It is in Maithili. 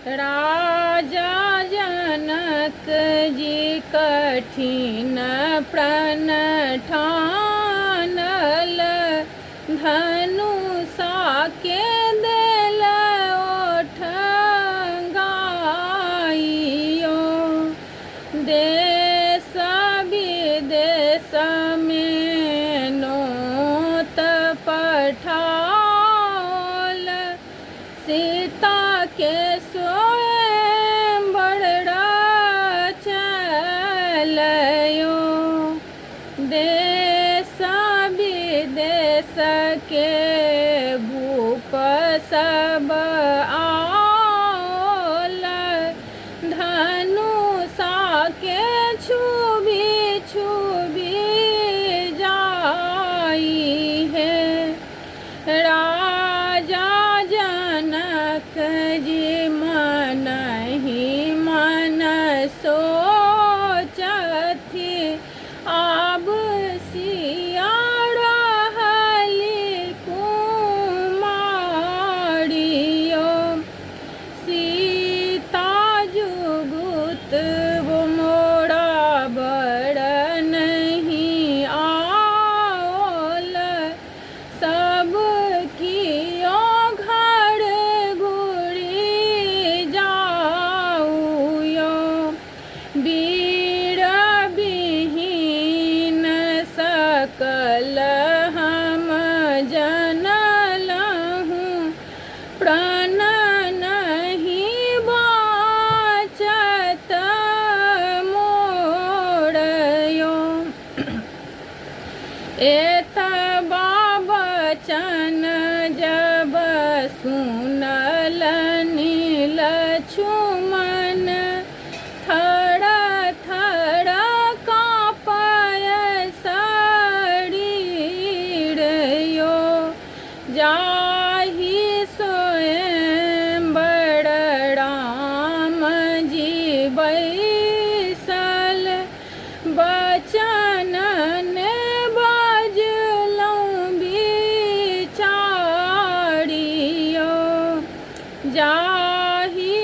राजा जनक जी कठिन प्रण ठानल, धनुषा के देल ओठंगाइयो। देश विदेश में नोत पठाओल, सीता के स्वयंवरा चलयो। देश विदेश के भूप सब आओल, धनुषा के छुबी छुबी जाई है। राजा जनक जी मन ही मन सोचथि, आब सिया रहली कुमारियो। सीता जुगुत वो मोरा बड़ नहीं आओल, सब कियो घर गुरी जाऊयो। वीर विहीन सकल हम जनलहूँ, प्राण नहीं बाचत मोरयो। एतबा बचन जब सुनल नीलक्ष्मण, थर थर काँपय शरीर यो। जाहि स्वयंवर राम जी बैसल, बचन ने बजलौं विचारियो। जाहि